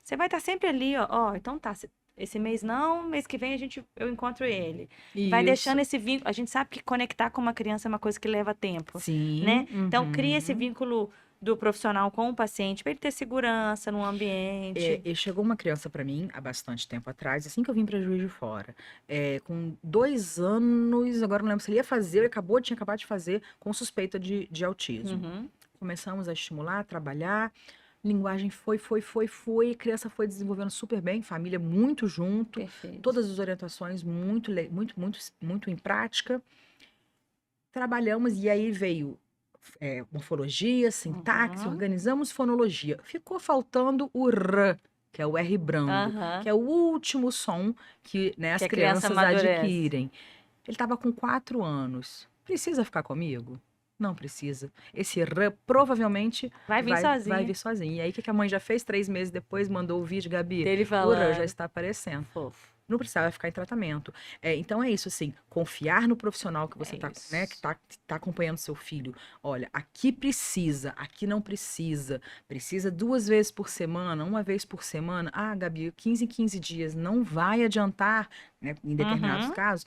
Você vai estar sempre ali, ó, então tá, esse mês não, mês que vem eu encontro ele. Vai deixando Isso. esse vínculo. A gente sabe que conectar com uma criança é uma coisa que leva tempo, Sim. né? Então, cria esse Uhum. vínculo do profissional com o paciente para ele ter segurança no ambiente. E chegou uma criança para mim há bastante tempo atrás, assim que eu vim para Juiz de Fora, com 2 anos, agora não lembro se ele ia fazer, tinha acabado de fazer, com suspeita de autismo. Uhum. Começamos a estimular, a trabalhar, linguagem foi, a criança foi desenvolvendo super bem, família muito junto, Perfeito. todas as orientações muito em prática. Trabalhamos e aí veio morfologia, sintaxe, Uhum. organizamos fonologia. Ficou faltando o R, que é o R brando, Aham. que é o último som que, né, as Que a criança crianças amadurece. adquirem. Ele estava com 4 anos. Precisa ficar comigo? Não precisa. Esse R provavelmente Vai vir vai sozinho. vir sozinho. E aí, o que a mãe já fez? 3 meses depois, mandou o vídeo, Gabi. Dele O R falando. já está aparecendo. Fofo. Não precisava ficar em tratamento. Então é isso, assim, confiar no profissional que você É tá, isso. né, que tá acompanhando seu filho. Olha, aqui precisa, aqui não precisa. Precisa 2 vezes por semana, 1 vez por semana. Ah, Gabi, 15 em 15 dias não vai adiantar, né, em determinados Uhum. casos.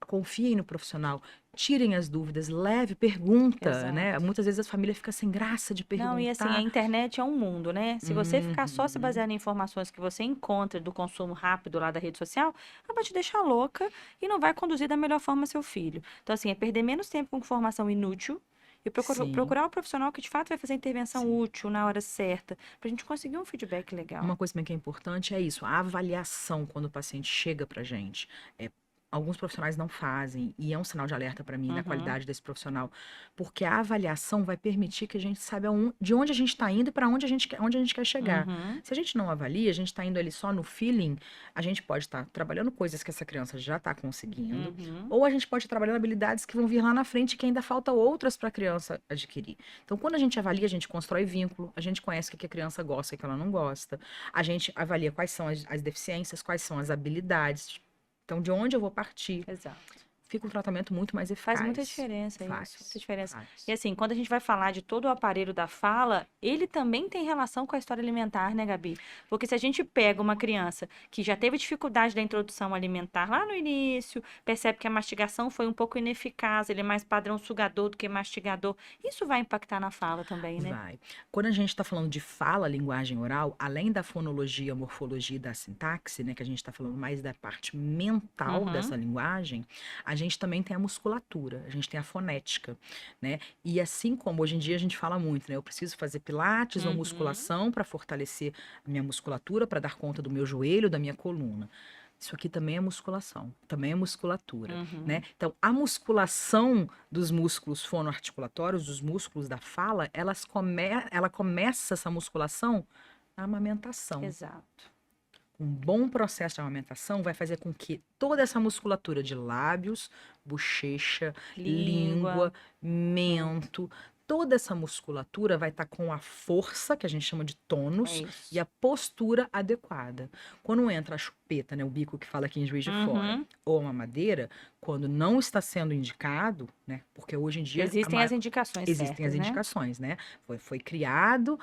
confiem no profissional, tirem as dúvidas, leve, pergunta, né? Exato. Muitas vezes a família fica sem graça de Não, e assim, a perguntar. internet é um mundo, né? Se você ficar só se Uhum. baseando em informações que você encontra do consumo rápido lá da rede social, ela vai te deixar louca e não vai conduzir da melhor forma seu filho. Então, assim, é perder menos tempo com informação inútil e Sim, procurar o profissional que de fato vai fazer a intervenção sim. útil na hora certa, pra gente conseguir um feedback legal. Uma coisa também que é importante é isso, a avaliação quando o paciente chega pra gente. É, alguns profissionais não fazem, e é um sinal de alerta para mim na Uhum, qualidade desse profissional, porque a avaliação vai permitir que a gente saiba de onde a gente está indo e para onde a gente quer chegar. uhum, Se a gente não avalia, a gente está indo ali só no feeling, a gente pode estar trabalhando coisas que essa criança já está conseguindo, uhum. ou a gente pode estar trabalhando habilidades que vão vir lá na frente que ainda falta outras para a criança adquirir. Então, quando a gente avalia, a gente constrói vínculo, a gente conhece o que a criança gosta e o que ela não gosta, a gente avalia quais são as deficiências, quais são as habilidades. Então, de onde eu vou partir? Exato. Fica um tratamento muito mais Faz muita eficaz. diferença isso, muita Faz, diferença. E faz. assim, quando a gente vai falar de todo o aparelho da fala, ele também tem relação com a história alimentar, né, Gabi? Porque se a gente pega uma criança que já teve dificuldade da introdução alimentar lá no início, percebe que a mastigação foi um pouco ineficaz, ele é mais padrão sugador do que mastigador, isso vai impactar na fala também, né? Vai. Quando a gente está falando de fala, linguagem oral, além da fonologia, morfologia e da sintaxe, né, que a gente está falando mais da parte mental dessa Uhum, linguagem, a gente também tem a musculatura, a gente tem a fonética, né? E assim como hoje em dia a gente fala muito, né? Eu preciso fazer pilates ou uhum, musculação para fortalecer a minha musculatura, para dar conta do meu joelho, da minha coluna. Isso aqui também é musculação, também é musculatura, né? uhum. Então, a musculação dos músculos fonoarticulatórios, dos músculos da fala, ela começa essa musculação na amamentação. Exato. Um bom processo de amamentação vai fazer com que toda essa musculatura de lábios, bochecha, Língua. língua, mento, toda essa musculatura vai estar com a força, que a gente chama de É tônus, e isso. a postura adequada. Quando entra a chupeta, né, o bico que fala aqui em Juiz de Fora, Uhum. ou a mamadeira, quando não está sendo indicado, né, porque hoje em dia Existem as indicações existem as certas, né? indicações, né? Foi criado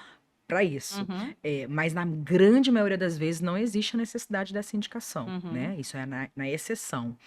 para isso. Uhum, Mas na grande maioria das vezes não existe a necessidade dessa indicação, uhum. né? Isso é na exceção.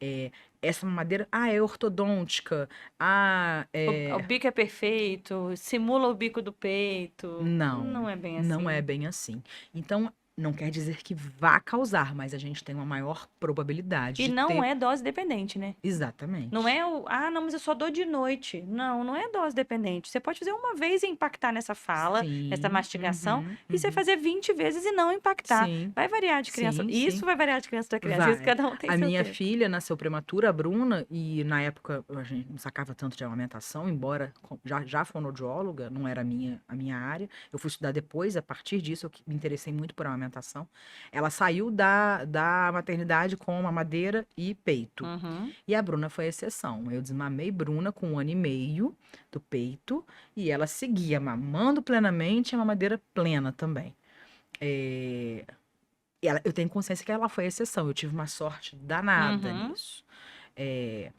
É, essa mamadeira, é ortodôntica, ah, O é... bico é perfeito, simula o bico do peito. Não, Não é bem não é assim. bem assim. Então, não quer dizer que vá causar, mas a gente tem uma maior probabilidade E de não ter. é dose dependente, né? Não Exatamente. é não, mas eu só dou de noite. Não, não é dose dependente. Você pode fazer uma vez e impactar nessa fala, nessa Sim, mastigação, uhum, e você uhum. fazer 20 vezes e não impactar. Sim, Vai variar de criança. sim, Isso sim. vai variar de criança para criança. Isso Vai. cada um tem A seu minha tempo. filha nasceu prematura, a Bruna, e na época a gente não sacava tanto de amamentação, embora já fonoaudióloga, não era a minha área. Eu fui estudar depois, a partir disso eu me interessei muito por amamentação. Ela saiu da maternidade com mamadeira e peito. Uhum. E a Bruna foi a exceção. Eu desmamei Bruna com 1 ano e meio do peito, e ela seguia mamando plenamente e a mamadeira plena também. É, eu tenho consciência que ela foi a exceção. Eu tive uma sorte danada Uhum. nisso. É,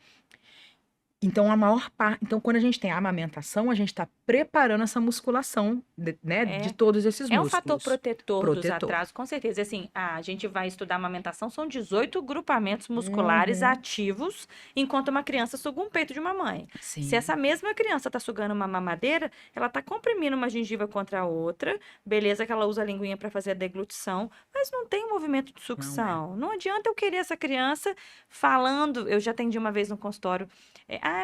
então, a maior parte. Então, quando a gente tem a amamentação, a gente está preparando essa musculação, né, de É. todos esses É um fator músculos. protetor dos Protetor. atrasos, com certeza. Assim, a gente vai estudar amamentação, são 18 grupamentos musculares Uhum. ativos, enquanto uma criança suga um peito de uma mãe. Se Sim, essa mesma criança está sugando uma mamadeira, ela está comprimindo uma gengiva contra a outra, beleza que ela usa a linguinha para fazer a deglutição, mas não tem movimento de não é. sucção. Não adianta eu querer essa criança falando. Eu já atendi uma vez no consultório,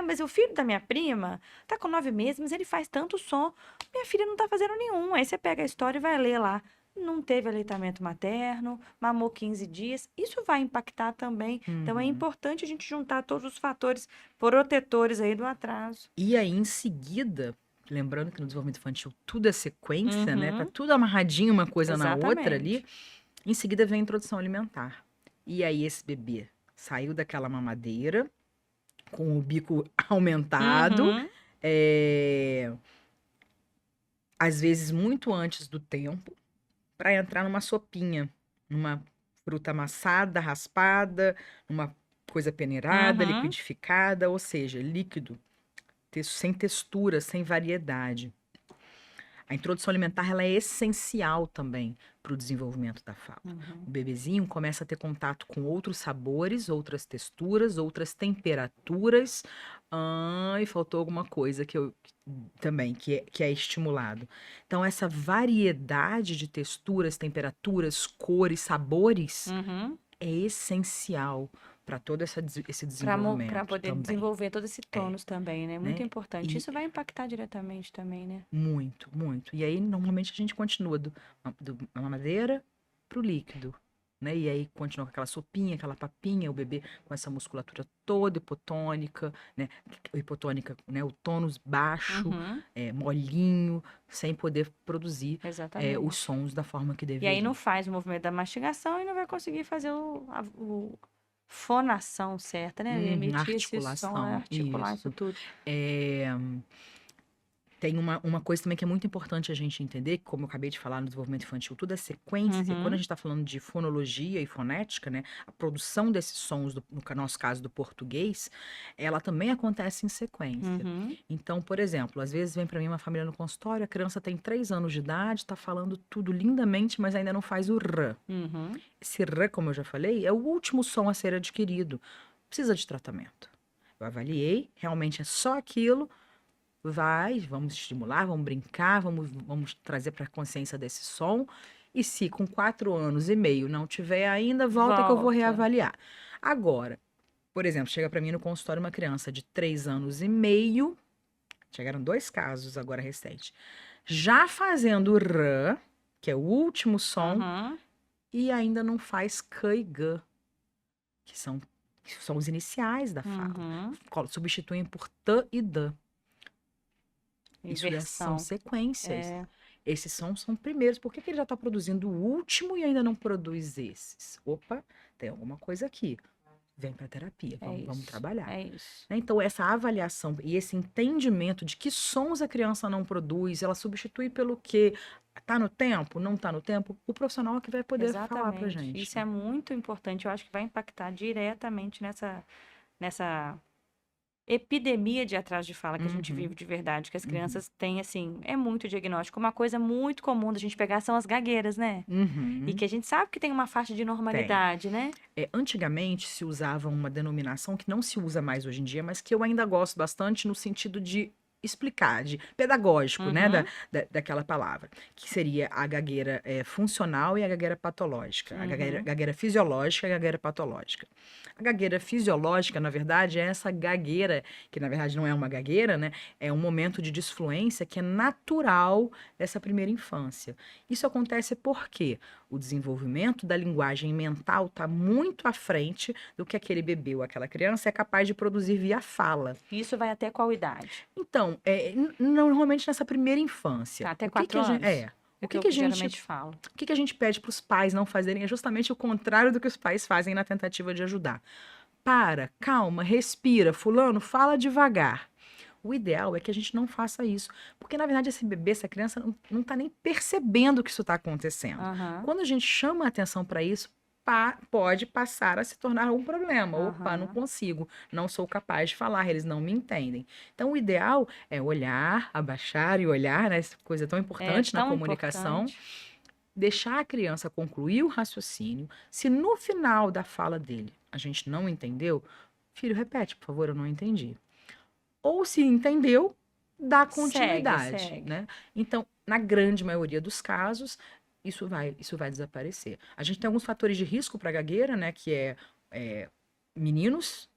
mas o filho da minha prima tá com 9 meses, mas ele faz tanto som. Minha filha não tá fazendo nenhum. Aí você pega a história e vai ler lá. Não teve aleitamento materno, mamou 15 dias. Isso vai impactar também. Então é Uhum. importante a gente juntar todos os fatores protetores aí do atraso. E aí, em seguida, lembrando que no desenvolvimento infantil tudo é sequência, né? Tá Uhum, tudo amarradinho uma coisa na outra ali. exatamente. Em seguida vem a introdução alimentar. E aí, esse bebê saiu daquela mamadeira, com o bico aumentado, Uhum, é, às vezes muito antes do tempo, para entrar numa sopinha, numa fruta amassada, raspada, numa coisa peneirada, uhum. liquidificada, ou seja, líquido, sem textura, sem variedade. A introdução alimentar, ela é essencial também para o desenvolvimento da fala. O bebezinho começa a ter contato com outros sabores, outras texturas, outras temperaturas. E faltou alguma coisa que eu também, que é estimulado. Então, essa variedade de texturas, temperaturas, cores, sabores Uhum. é essencial para todo esse Para desenvolvimento poder também, desenvolver todo esse tônus também, né? Muito né? importante. E Isso vai impactar diretamente também, né? muito, muito. E aí, normalmente, a gente continua do mamadeira pro líquido, né? E aí, continua com aquela sopinha, aquela papinha, o bebê com essa musculatura toda hipotônica, né? Hipotônica, né? O tônus baixo, Uhum. molinho, sem poder produzir os Exatamente. sons da forma que E aí não deveria. faz o movimento da mastigação e não vai conseguir fazer o fonação certa, né? Emitir esse som, Articulação, articular isso isso. tudo. É, Tem uma coisa também que é muito importante a gente entender, que, como eu acabei de falar no desenvolvimento infantil, tudo é sequência. Quando a Uhum. gente está falando de fonologia e fonética, né, a produção desses sons, no nosso caso do português, ela também acontece em sequência. Uhum. Então, por exemplo, às vezes vem para mim uma família no consultório, a criança tem 3 anos de idade, está falando tudo lindamente, mas ainda não faz o R. Uhum. Esse R, como eu já falei, é o último som a ser adquirido. Precisa de tratamento. Eu avaliei, realmente é só aquilo. Vamos estimular, vamos brincar, vamos trazer para a consciência desse som. E se com 4 anos e meio não tiver ainda, volta que eu vou Volta. reavaliar. Agora, por exemplo, chega para mim no consultório uma criança de 3 anos e meio, chegaram 2 casos agora recentes, já fazendo o R, que é o último som, Uhum. e ainda não faz K e G, que são os iniciais da fala. Uhum. Substituem por T e D. Isso são Inversão. sequências. É. Esses são primeiros. Por que que ele já está produzindo o último e ainda não produz esses? Opa, tem alguma coisa aqui. Vem para terapia, É vamos isso. trabalhar. É isso. Né? Então, essa avaliação e esse entendimento de que sons a criança não produz, ela substitui pelo quê? Tá no tempo? Não tá no tempo? O profissional é que vai poder falar pra Exatamente. gente. Isso é muito importante. Eu acho que vai impactar diretamente nessa epidemia de atraso de fala que a gente vive Uhum, de verdade, que as uhum, crianças têm, assim, é muito diagnóstico. Uma coisa muito comum da gente pegar são as gagueiras, né? E uhum. que a gente sabe que tem uma faixa de Tem. normalidade, né? Antigamente se usava uma denominação que não se usa mais hoje em dia, mas que eu ainda gosto bastante no sentido de explicar, de pedagógico, né, Uhum, daquela palavra, que seria a gagueira funcional e a gagueira patológica, a uhum. gagueira fisiológica e a gagueira patológica. A gagueira fisiológica, na verdade, é essa gagueira, que na verdade não é uma gagueira, né, é um momento de disfluência que é natural dessa primeira infância. Isso acontece porque o desenvolvimento da linguagem mental está muito à frente do que aquele bebê ou aquela criança é capaz de produzir via fala. Isso vai até qual idade? Então, normalmente nessa primeira infância, Tá, até o que que 4 a gente, anos? É o o que que eu que a gente, geralmente falo. o que que a gente pede para os pais não fazerem é justamente o contrário do que os pais fazem na tentativa de ajudar. Para, calma, respira, fulano, fala devagar. O ideal é que a gente não faça isso, porque na verdade esse bebê, essa criança não está nem percebendo que isso está acontecendo. Aham, Quando a gente chama a atenção para isso, pode passar a se tornar um problema. Opa, não aham. consigo, não sou capaz de falar, eles não me entendem. Então o ideal é olhar, abaixar e olhar, né? Essa coisa tão É importante na tão comunicação, importante. deixar a criança concluir o raciocínio. Se no final da fala dele a gente não entendeu, filho, repete, por favor, eu não entendi. Ou se entendeu, dá Segue, continuidade, segue. né? Então, na grande maioria dos casos, isso vai desaparecer. A gente tem alguns fatores de risco para gagueira, né? Que é meninos,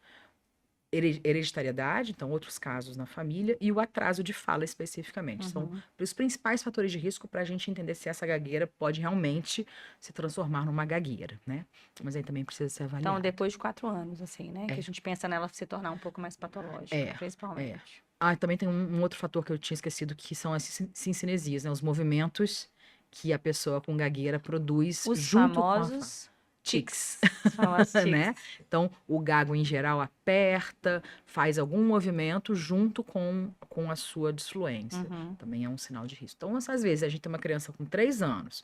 hereditariedade, então outros casos na família, e o atraso de fala especificamente. São Uhum. os principais fatores de risco para a gente entender se essa gagueira pode realmente se transformar numa gagueira, né? Mas aí também precisa ser Então, avaliado. depois de 4 anos, assim, né? Que a É, gente pensa nela se tornar um pouco mais patológica, é, é. principalmente. Também tem um outro fator que eu tinha esquecido, que são as sincinesias, né? Os movimentos que a pessoa com gagueira produz Os junto com a fala. famosos Tics, tics. Os famosos tics. né? Então, o gago em geral aperta, faz algum movimento junto com a sua disfluência. Uhum. Também é um sinal de risco. Então, às vezes, a gente tem uma criança com 3 anos,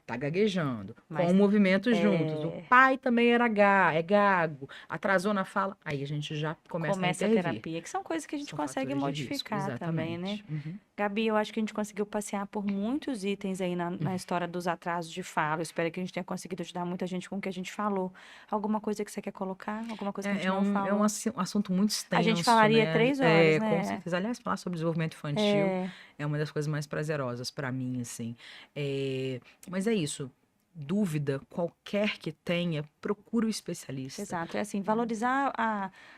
tá gaguejando, Mas com movimentos juntos. O pai também é gago, atrasou na fala, aí a gente já começa a começa a intervir. terapia, que são coisas que a gente São consegue fatores de risco, modificar também, né? exatamente. Uhum. Gabi, eu acho que a gente conseguiu passear por muitos itens aí na história dos atrasos de fala. Eu espero que a gente tenha conseguido ajudar muita gente com o que a gente falou. Alguma coisa que você quer colocar? Alguma coisa que a gente não É falou? um assunto muito extenso, A gente falaria né? 3 horas, Com né? certeza. Aliás, falar sobre desenvolvimento infantil é uma das coisas mais prazerosas para mim, assim. Mas é isso. Dúvida, qualquer que tenha, procure o especialista. Exato, é assim, valorizar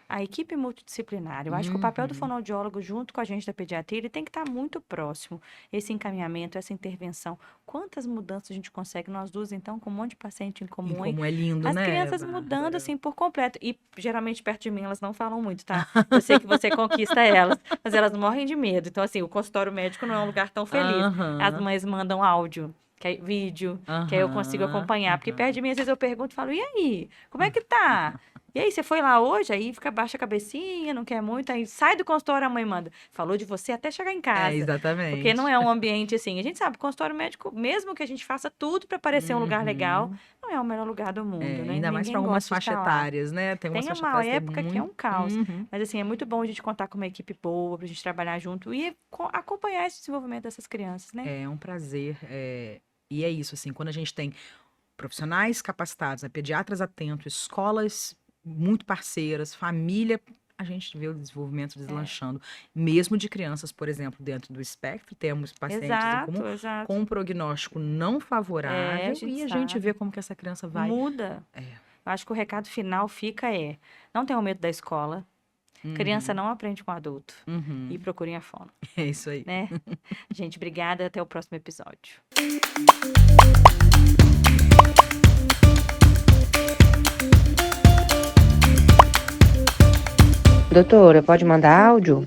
a equipe multidisciplinar. Eu acho que o papel do fonoaudiólogo junto com a gente da pediatria, ele tem que estar muito próximo. Esse encaminhamento, essa intervenção. Quantas mudanças a gente consegue? Nós duas, então, com um monte de paciente em E comum, hein? como é lindo, As né, crianças mudando, Bárbara? assim, por completo. E, geralmente, perto de mim, elas não falam muito, tá? Eu sei que você conquista elas, mas elas morrem de medo. Então, assim, o consultório médico não é um lugar tão feliz. As Aham, mães mandam áudio, vídeo, que aí eu consigo aham, acompanhar. Porque aham. perto de mim, às vezes eu pergunto e falo, e aí? Como é que tá? E aí, você foi lá hoje? Aí fica baixa a cabecinha, não quer muito. Aí sai do consultório, a mãe manda. Falou de você até chegar em casa. Porque não Exatamente. é um ambiente assim. A gente sabe, consultório médico, mesmo que a gente faça tudo para parecer um lugar legal, Uhum. não é o melhor lugar do mundo, né? Ainda mais para Ninguém algumas gosta de faixas estar lá. etárias, né? Tem umas Tem faixas uma etárias que tem época que é um muito. caos. Uhum. Mas assim, é muito bom a gente contar com uma equipe boa, pra gente trabalhar junto e acompanhar esse desenvolvimento dessas crianças, né? É um prazer. E é isso, assim, quando a gente tem profissionais capacitados, né, pediatras atentos, escolas muito parceiras, família, a gente vê o desenvolvimento deslanchando. Mesmo de crianças, por exemplo, dentro do espectro, temos pacientes em comum Exato. com um prognóstico não favorável e a gente vê como que essa criança vai. Muda. É. Eu acho que o recado final fica não tenham medo da escola. Criança não aprende com adulto. Uhum. E procurem a fono, É isso aí. né? Gente, obrigada. Até o próximo episódio. Doutora, pode mandar áudio?